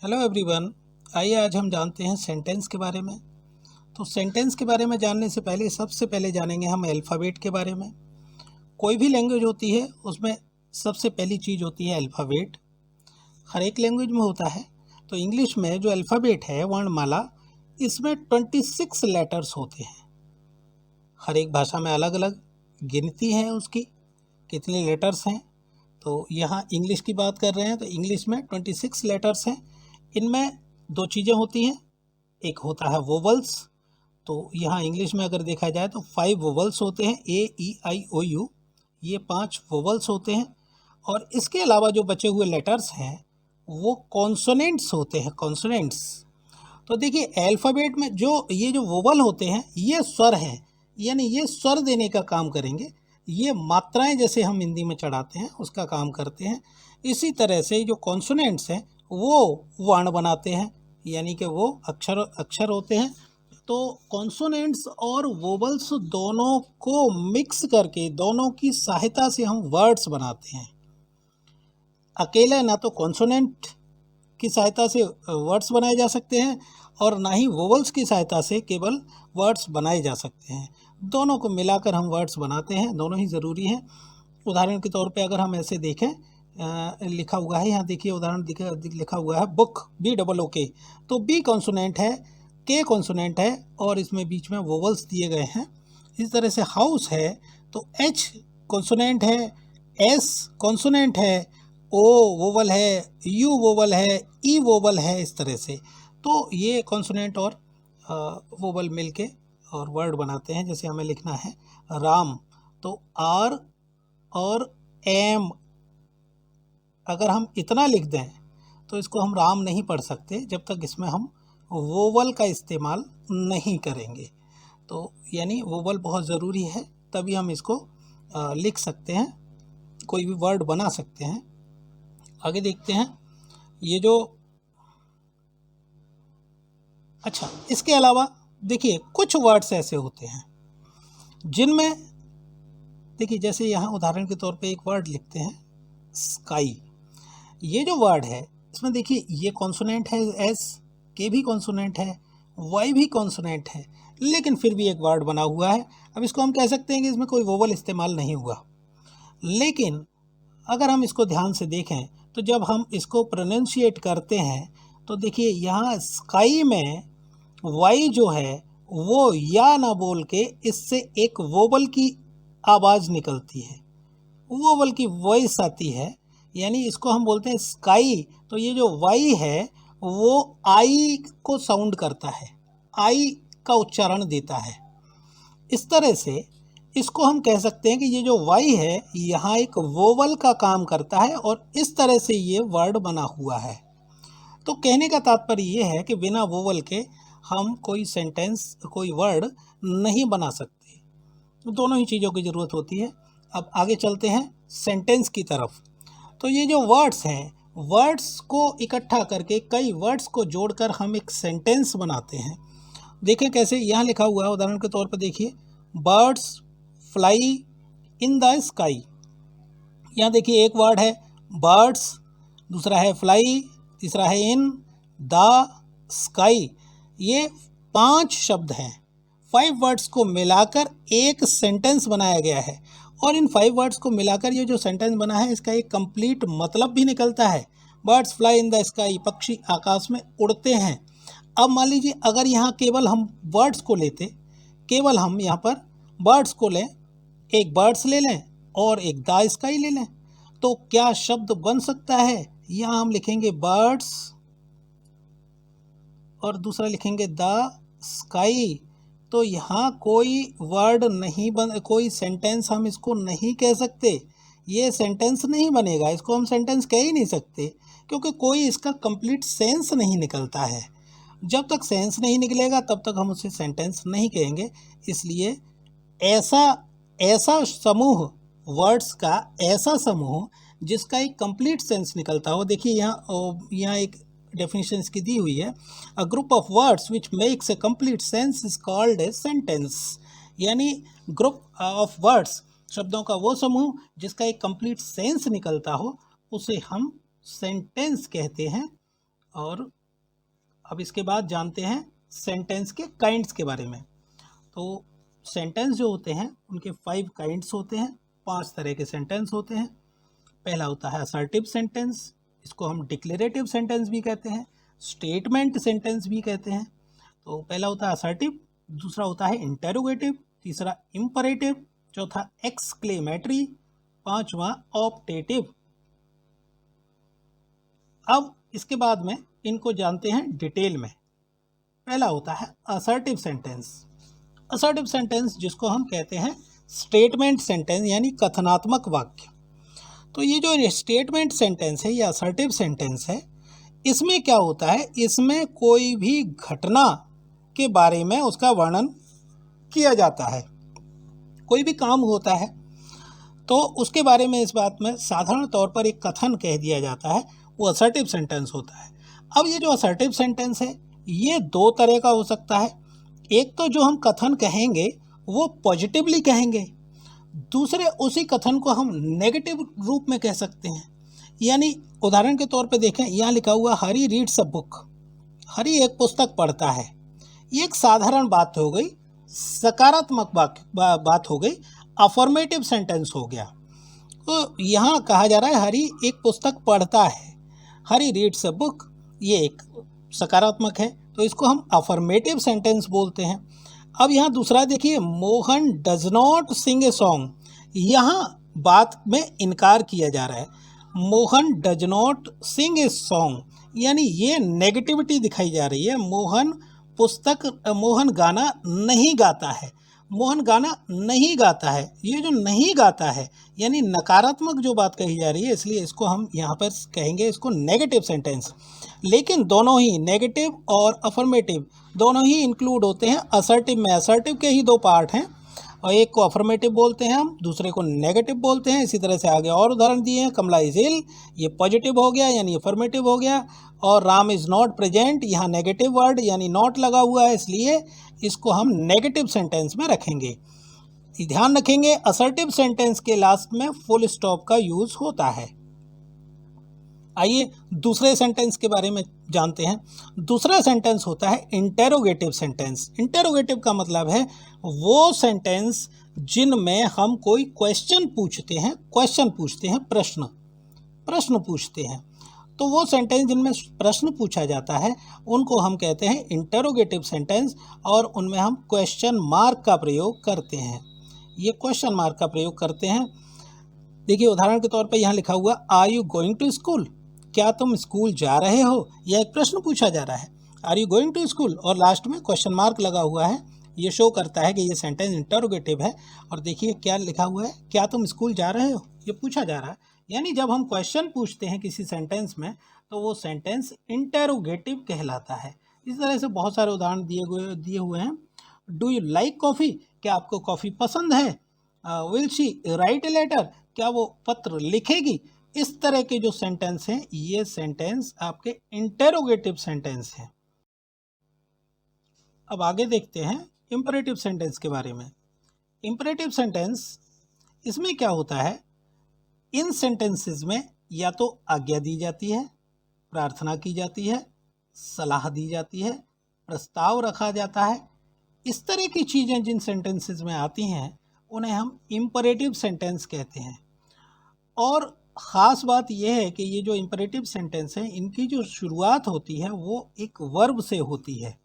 Hello everyone. आइए आज हम जानते हैं सेंटेंस के बारे में। तो सेंटेंस के बारे में जानने से पहले सबसे पहले जानेंगे हम अल्फ़ाबेट के बारे में। कोई भी लैंग्वेज होती है उसमें सबसे पहली चीज़ होती है अल्फ़ाबेट। हर एक लैंग्वेज में होता है। तो इंग्लिश में जो अल्फ़ाबेट है वर्णमाला, इसमें 26 लेटर्स होते हैं। हर एक भाषा में अलग अलग गिनती है उसकी, कितने लेटर्स हैं। तो यहाँ इंग्लिश की बात कर रहे हैं तो इंग्लिश में 26 लेटर्स हैं। इनमें दो चीज़ें होती हैं, एक होता है वोवल्स। तो यहाँ इंग्लिश में अगर देखा जाए तो 5 वोवल्स होते हैं, A E I O U, ये 5 वोवल्स होते हैं। और इसके अलावा जो बचे हुए लेटर्स हैं वो कॉन्सोनेंट्स होते हैं, कॉन्सोनेंट्स। तो देखिए अल्फ़ाबेट में जो ये जो वोवल होते हैं ये स्वर हैं, यानी ये स्वर देने का काम करेंगे। ये मात्राएं जैसे हम हिंदी में चढ़ाते हैं उसका काम करते हैं। इसी तरह से जो कॉन्सोनेंट्स हैं वो वर्ण बनाते हैं, यानी कि वो अक्षर अक्षर होते हैं। तो कॉन्सोनेंट्स और वोवल्स दोनों को मिक्स करके, दोनों की सहायता से हम वर्ड्स बनाते हैं। अकेले ना तो कॉन्सोनेंट की सहायता से वर्ड्स बनाए जा सकते हैं और ना ही वोवल्स की सहायता से केवल वर्ड्स बनाए जा सकते हैं। दोनों को मिलाकर हम वर्ड्स बनाते हैं, दोनों ही ज़रूरी हैं। उदाहरण के तौर पे अगर हम ऐसे देखें, लिखा हुआ है यहाँ देखिए, उदाहरण लिखा हुआ है बुक, BOOK। तो बी कॉन्सोनेंट है, के कॉन्सोनेंट है और इसमें बीच में वोवल्स दिए गए हैं। इस तरह से हाउस है तो H कॉन्सोनेंट है, S कॉन्सोनेंट है, O वोवल है, U वोवल है, E वोवल है, इस तरह से। तो ये कॉन्सोनेंट और वोवल मिलके और वर्ड बनाते हैं। जैसे हमें लिखना है राम, तो R और M, अगर हम इतना लिख दें तो इसको हम राम नहीं पढ़ सकते जब तक इसमें हम वोवल का इस्तेमाल नहीं करेंगे। तो यानी वोवल बहुत ज़रूरी है, तभी हम इसको लिख सकते हैं, कोई भी वर्ड बना सकते हैं। आगे देखते हैं ये जो, अच्छा इसके अलावा देखिए कुछ वर्ड्स ऐसे होते हैं जिनमें, देखिए जैसे यहाँ उदाहरण के तौर पे एक वर्ड लिखते हैं स्काई। ये जो वर्ड है इसमें देखिए ये कॉन्सोनेंट है एस, के भी कॉन्सोनेंट है, वाई भी कॉन्सोनेंट है, लेकिन फिर भी एक वर्ड बना हुआ है। अब इसको हम कह सकते हैं कि इसमें कोई वोवल इस्तेमाल नहीं हुआ। लेकिन अगर हम इसको ध्यान से देखें तो जब हम इसको प्रोनाउंशिएट करते हैं तो देखिए यहाँ स्काई में वाई जो है वो या ना बोल के इससे एक वोवल की आवाज़ निकलती है, वोवल की वॉइस आती है, यानी इसको हम बोलते हैं स्काई। तो ये जो वाई है वो आई को साउंड करता है, आई का उच्चारण देता है। इस तरह से इसको हम कह सकते हैं कि ये जो वाई है यहाँ एक वोवल का काम करता है और इस तरह से ये वर्ड बना हुआ है। तो कहने का तात्पर्य ये है कि बिना वोवल के हम कोई सेंटेंस, कोई वर्ड नहीं बना सकते। तो दोनों ही चीज़ों की ज़रूरत होती है। अब आगे चलते हैं सेंटेंस की तरफ। तो ये जो वर्ड्स हैं, वर्ड्स को इकट्ठा करके, कई वर्ड्स को जोड़कर हम एक सेंटेंस बनाते हैं। देखें कैसे, यहाँ लिखा हुआ है उदाहरण के तौर पर देखिए, birds fly in the sky. यहाँ देखिए एक वर्ड है बर्ड्स, दूसरा है फ्लाई, तीसरा है इन द स्काई। ये 5 शब्द हैं। 5 वर्ड्स को मिलाकर एक सेंटेंस बनाया गया है और इन 5 वर्ड्स को मिलाकर ये जो सेंटेंस बना है इसका एक कंप्लीट मतलब भी निकलता है। Birds fly in the sky, पक्षी आकाश में उड़ते हैं। अब मान लीजिए अगर यहाँ केवल हम वर्ड्स को लेते, केवल हम यहाँ पर बर्ड्स को लें, एक बर्ड्स ले लें और एक द स्काई ले लें, तो क्या शब्द बन सकता है? यहाँ हम लिखेंगे बर्ड्स और दूसरा लिखेंगे द स्काई। तो यहाँ कोई वर्ड नहीं बन, कोई सेंटेंस हम इसको नहीं कह सकते। ये सेंटेंस नहीं बनेगा, इसको हम सेंटेंस कह ही नहीं सकते क्योंकि कोई इसका कंप्लीट सेंस नहीं निकलता है। जब तक सेंस नहीं निकलेगा तब तक हम उसे सेंटेंस नहीं कहेंगे। इसलिए ऐसा ऐसा समूह, वर्ड्स का ऐसा समूह जिसका एक कंप्लीट सेंस निकलता हो। देखिए यहाँ एक डेफिनेशन इसकी दी हुई है, a group of words which makes a complete sense is called a sentence. यानी ग्रुप ऑफ वर्ड्स, शब्दों का वो समूह जिसका एक कंप्लीट सेंस निकलता हो, उसे हम सेंटेंस कहते हैं। और अब इसके बाद जानते हैं सेंटेंस के काइंड्स के बारे में। तो सेंटेंस जो होते हैं उनके 5 काइंड्स होते हैं, 5 तरह के सेंटेंस होते हैं। पहला होता है असर्टिव सेंटेंस, इसको हम डिक्लेरेटिव सेंटेंस भी कहते हैं, स्टेटमेंट सेंटेंस भी कहते हैं। तो पहला होता है असर्टिव, दूसरा होता है इंटेरोगेटिव, तीसरा इंपरेटिव, चौथा एक्सक्लेमेटरी, पांचवा ऑप्टेटिव। अब इसके बाद में इनको जानते हैं डिटेल में। पहला होता है असर्टिव सेंटेंस। असर्टिव सेंटेंस जिसको हम कहते हैं स्टेटमेंट सेंटेंस यानी कथनात्मक वाक्य। तो ये जो स्टेटमेंट सेंटेंस है या असर्टिव सेंटेंस है, इसमें क्या होता है, इसमें कोई भी घटना के बारे में उसका वर्णन किया जाता है। कोई भी काम होता है तो उसके बारे में इस बात में साधारण तौर पर एक कथन कह दिया जाता है, वो असर्टिव सेंटेंस होता है। अब ये जो असर्टिव सेंटेंस है ये 2 तरह का हो सकता है। एक तो जो हम कथन कहेंगे वो पॉजिटिवली कहेंगे, दूसरे उसी कथन को हम नेगेटिव रूप में कह सकते हैं। यानी उदाहरण के तौर पे देखें, यहाँ लिखा हुआ हरी रीड्स अ बुक, हरी एक पुस्तक पढ़ता है। ये एक साधारण बात हो गई, सकारात्मक बात हो गई, अफर्मेटिव सेंटेंस हो गया। तो यहाँ कहा जा रहा है हरी एक पुस्तक पढ़ता है, हरी रीड्स अ बुक, ये एक सकारात्मक है, तो इसको हम अफर्मेटिव सेंटेंस बोलते हैं। अब यहाँ दूसरा देखिए, Mohan does not sing a song, यहाँ बात में इनकार किया जा रहा है। Mohan does not sing a song यानी ये नेगेटिविटी दिखाई जा रही है। मोहन गाना नहीं गाता है, मोहन गाना नहीं गाता है, ये जो नहीं गाता है यानी नकारात्मक जो बात कही जा रही है, इसलिए इसको हम यहाँ पर कहेंगे इसको नेगेटिव सेंटेंस। लेकिन दोनों ही नेगेटिव और अफर्मेटिव दोनों ही इंक्लूड होते हैं असर्टिव में। असर्टिव के ही 2 पार्ट हैं, और एक को अफर्मेटिव बोलते हैं हम, दूसरे को नेगेटिव बोलते हैं। इसी तरह से आगे और उदाहरण दिए हैं, कमला इज इल, ये पॉजिटिव हो गया यानी अफर्मेटिव हो गया, और राम इज़ नॉट प्रेजेंट, यहाँ नेगेटिव वर्ड यानी नॉट लगा हुआ है, इसलिए इसको हम नेगेटिव सेंटेंस में रखेंगे। ध्यान रखेंगे असर्टिव सेंटेंस के लास्ट में फुल स्टॉप का यूज़ होता है। आइए दूसरे सेंटेंस के बारे में जानते हैं। दूसरा सेंटेंस होता है इंटेरोगेटिव सेंटेंस। इंटेरोगेटिव का मतलब है वो सेंटेंस जिनमें हम कोई क्वेश्चन पूछते हैं, प्रश्न पूछते हैं। तो वो सेंटेंस जिनमें प्रश्न पूछा जाता है उनको हम कहते हैं इंटेरोगेटिव सेंटेंस, और उनमें हम क्वेश्चन मार्क का प्रयोग करते हैं। ये क्वेश्चन मार्क का प्रयोग करते हैं। देखिए उदाहरण के तौर पर यहाँ लिखा हुआ are you going to school, क्या तुम स्कूल जा रहे हो, यह एक प्रश्न पूछा जा रहा है, are you going to school, और लास्ट में क्वेश्चन मार्क लगा हुआ है। ये शो करता है कि ये सेंटेंस इंटरोगेटिव है। और देखिए क्या लिखा हुआ है, क्या तुम स्कूल जा रहे हो, ये पूछा जा रहा है। यानी जब हम क्वेश्चन पूछते हैं किसी सेंटेंस में तो वो सेंटेंस इंटरोगेटिव कहलाता है। इस तरह से बहुत सारे उदाहरण दिए हुए हैं। डू यू लाइक कॉफ़ी, क्या आपको कॉफ़ी पसंद है, will she write a letter, क्या वो पत्र लिखेगी। इस तरह के जो सेंटेंस हैं ये सेंटेंस आपके इंटेरोगेटिव सेंटेंस हैं। अब आगे देखते हैं इंपरेटिव सेंटेंस के बारे में। इंपरेटिव सेंटेंस, इसमें क्या होता है, इन सेंटेंसेस में या तो आज्ञा दी जाती है, प्रार्थना की जाती है, सलाह दी जाती है, प्रस्ताव रखा जाता है। इस तरह की चीज़ें जिन सेंटेंसेस में आती हैं उन्हें हम इंपरेटिव सेंटेंस कहते हैं। और ख़ास बात यह है कि ये जो इंपरेटिव सेंटेंस हैं इनकी जो शुरुआत होती है वो एक वर्ब से होती है,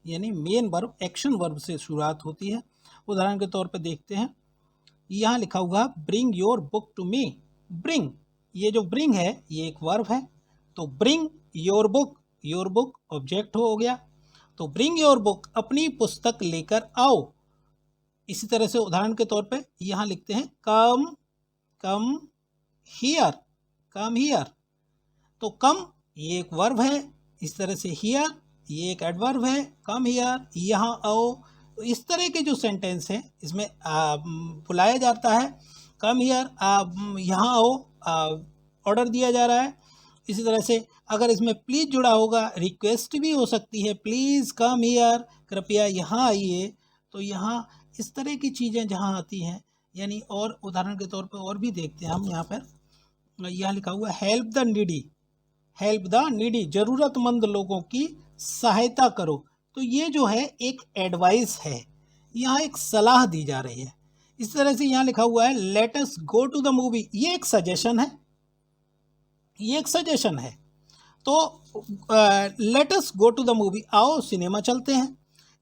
यानी मेन वर्ब, एक्शन वर्ब से शुरुआत होती है। उदाहरण के तौर पर देखते हैं, यहाँ लिखा हुआ bring your book to me. Bring, ये जो ब्रिंग है ये एक वर्ब है, तो ब्रिंग योर बुक ऑब्जेक्ट हो गया, तो ब्रिंग योर बुक, अपनी पुस्तक लेकर आओ। इसी तरह से उदाहरण के तौर पे यहाँ लिखते हैं कम हियर, तो कम ये एक वर्ब है, इस तरह से हियर ये एक एडवर्ब है, कम हियर यहाँ आओ। तो इस तरह के जो सेंटेंस हैं इसमें बुलाया जाता है, कम हियर यहाँ आओ, ऑर्डर दिया जा रहा है। इसी तरह से अगर इसमें प्लीज़ जुड़ा होगा, रिक्वेस्ट भी हो सकती है, प्लीज़ कम हियर, कृपया यहाँ आइए। तो यहाँ इस तरह की चीज़ें जहाँ आती हैं, यानी और उदाहरण के तौर पर और भी देखते हैं हम। यहाँ पर यहाँ लिखा हुआ help the needy, help the needy, ज़रूरतमंद लोगों की सहायता करो। तो ये जो है एक एडवाइस है, यहाँ एक सलाह दी जा रही है। इस तरह से यहाँ लिखा हुआ है let us go to the movie, ये एक सजेशन है, ये एक सजेशन है। तो let us go to the movie, आओ सिनेमा चलते हैं।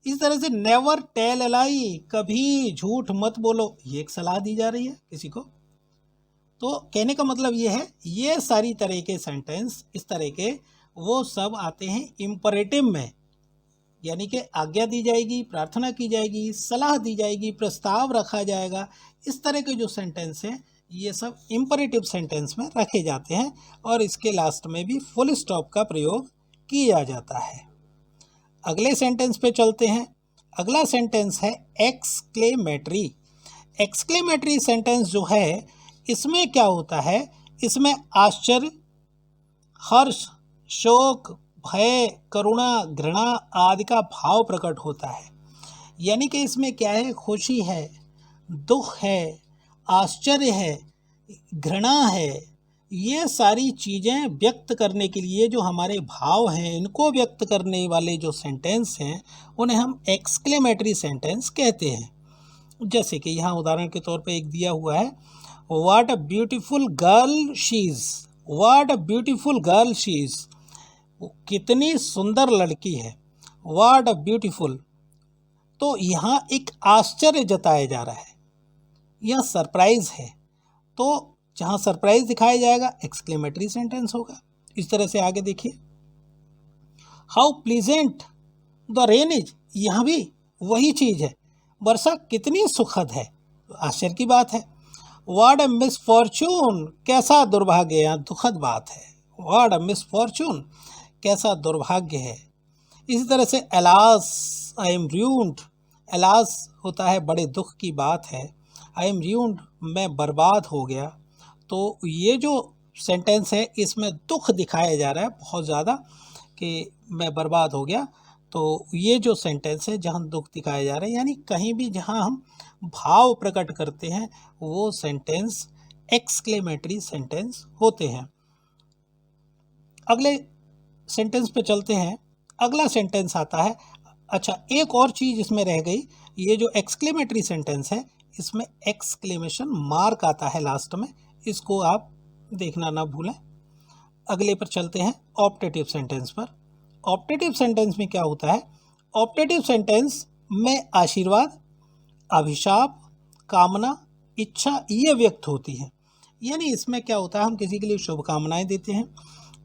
इस तरह से नेवर टेल अ लाई, कभी झूठ मत बोलो, ये एक सलाह दी जा रही है किसी को। तो कहने का मतलब ये है, ये सारी तरह के सेंटेंस इस तरह के वो सब आते हैं इम्परेटिव में, यानी कि आज्ञा दी जाएगी, प्रार्थना की जाएगी, सलाह दी जाएगी, प्रस्ताव रखा जाएगा। इस तरह के जो सेंटेंस हैं ये सब इम्परेटिव सेंटेंस में रखे जाते हैं और इसके लास्ट में भी फुल स्टॉप का प्रयोग किया जाता है। अगले सेंटेंस पे चलते हैं। अगला सेंटेंस है एक्सक्लेमेटरी। एक्सक्लेमेटरी सेंटेंस जो है इसमें क्या होता है, इसमें आश्चर्य, हर्ष, शोक, भय, करुणा, घृणा आदि का भाव प्रकट होता है। यानी कि इसमें क्या है, खुशी है, दुख है, आश्चर्य है, घृणा है, ये सारी चीज़ें व्यक्त करने के लिए जो हमारे भाव हैं इनको व्यक्त करने वाले जो सेंटेंस हैं उन्हें हम एक्सक्लेमेटरी सेंटेंस कहते हैं। जैसे कि यहाँ उदाहरण के तौर पे एक दिया हुआ है, what a beautiful girl she is, what a beautiful girl she is, कितनी सुंदर लड़की है, व्हाट अ ब्यूटीफुल। तो यहाँ एक आश्चर्य जताया जा रहा है, यह सरप्राइज है। तो जहाँ सरप्राइज दिखाया जाएगा एक्सक्लेमेटरी सेंटेंस होगा। इस तरह से आगे देखिए, how pleasant the rain is, यहाँ भी वही चीज़ है, वर्षा कितनी सुखद है, आश्चर्य की बात है। व्हाट अ मिसफॉर्चून, कैसा दुर्भाग्य, यहाँ दुखद बात है, व्हाट अ मिसफॉर्चून, कैसा दुर्भाग्य है। इसी तरह से alas I am ruined, alas होता है बड़े दुख की बात है, आई एम र्यून्ड मैं बर्बाद हो गया। तो ये जो सेंटेंस है इसमें दुख दिखाया जा रहा है बहुत ज़्यादा कि मैं बर्बाद हो गया। तो ये जो सेंटेंस है जहाँ दुख दिखाया जा रहा है, यानी कहीं भी जहाँ हम भाव प्रकट करते हैं वो सेंटेंस एक्सक्लेमेटरी सेंटेंस होते हैं। अगले सेंटेंस पे चलते हैं। अगला सेंटेंस आता है, अच्छा एक और चीज़ इसमें रह गई, ये जो एक्सक्लेमेटरी सेंटेंस है इसमें एक्सक्लेमेशन मार्क आता है लास्ट में, इसको आप देखना ना भूलें। अगले पर चलते हैं ऑप्टेटिव सेंटेंस पर। ऑप्टेटिव सेंटेंस में क्या होता है, ऑप्टेटिव सेंटेंस में आशीर्वाद, अभिशाप, कामना, इच्छा ये व्यक्त होती है। यानी इसमें क्या होता है, हम किसी के लिए शुभकामनाएं देते हैं,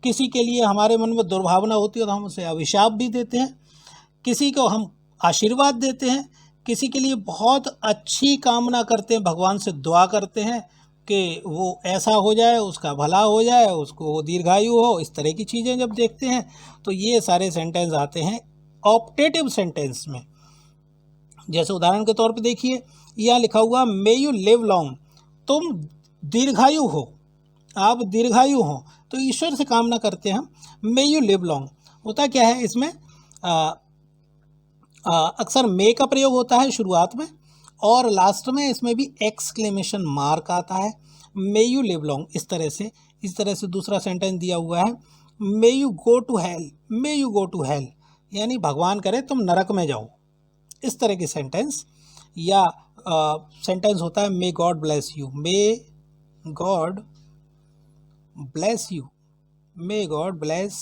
किसी के लिए हमारे मन में दुर्भावना होती है तो हम उसे अभिशाप भी देते हैं, किसी को हम आशीर्वाद देते हैं, किसी के लिए बहुत अच्छी कामना करते हैं, भगवान से दुआ करते हैं कि वो ऐसा हो जाए, उसका भला हो जाए, उसको दीर्घायु हो। इस तरह की चीज़ें जब देखते हैं तो ये सारे सेंटेंस आते हैं ऑप्टेटिव सेंटेंस में। जैसे उदाहरण के तौर पे देखिए, यहाँ लिखा हुआ मे यू लिव लॉन्ग, तुम दीर्घायु हो, आप दीर्घायु हो। तो ईश्वर से कामना करते हैं हम मे यू लिव लॉन्ग। होता क्या है इसमें, अक्सर मे का प्रयोग होता है शुरुआत में और लास्ट में इसमें भी एक्सक्लेमेशन मार्क आता है, मे यू लिव लॉन्ग। इस तरह से दूसरा सेंटेंस दिया हुआ है, may you go to hell, may you go to hell, यानी भगवान करे तुम नरक में जाओ। इस तरह के सेंटेंस, या सेंटेंस होता है may God bless you, may God bless you, may God bless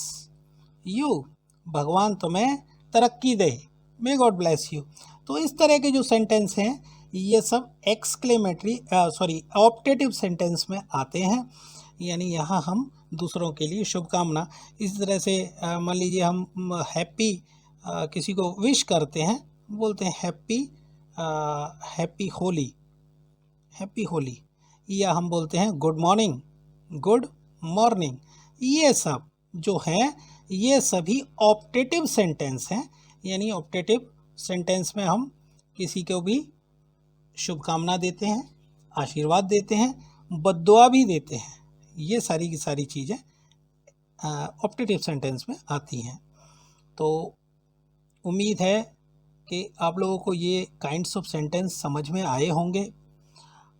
you, भगवान तुम्हें तरक्की दे, मे गॉड ब्लेस यू। तो इस तरह के जो सेंटेंस हैं ये सब एक्सक्लेमेटरी ऑप्टेटिव सेंटेंस में आते हैं। यानी यहाँ हम दूसरों के लिए शुभकामना, इस तरह से मान लीजिए हम हैप्पी किसी को विश करते हैं, बोलते हैं हैप्पी होली, हैप्पी होली, या हम बोलते हैं गुड मॉर्निंग, गुड मॉर्निंग। ये सब जो हैं ये सभी ऑप्टेटिव सेंटेंस हैं। यानी ऑप्टेटिव सेंटेंस में हम किसी को भी शुभकामना देते हैं, आशीर्वाद देते हैं, बद्दुआ भी देते हैं। ये सारी की सारी चीज़ें ऑप्टेटिव सेंटेंस में आती हैं। तो उम्मीद है कि आप लोगों को ये काइंड्स ऑफ सेंटेंस समझ में आए होंगे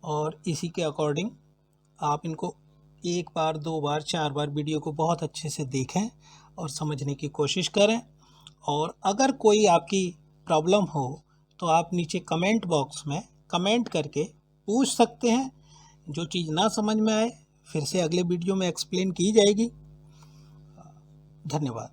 और इसी के अकॉर्डिंग आप इनको एक बार, दो बार, चार बार वीडियो को बहुत अच्छे से देखें और समझने की कोशिश करें। और अगर कोई आपकी प्रॉब्लम हो तो आप नीचे कमेंट बॉक्स में कमेंट करके पूछ सकते हैं। जो चीज़ ना समझ में आए फिर से अगले वीडियो में एक्सप्लेन की जाएगी। धन्यवाद।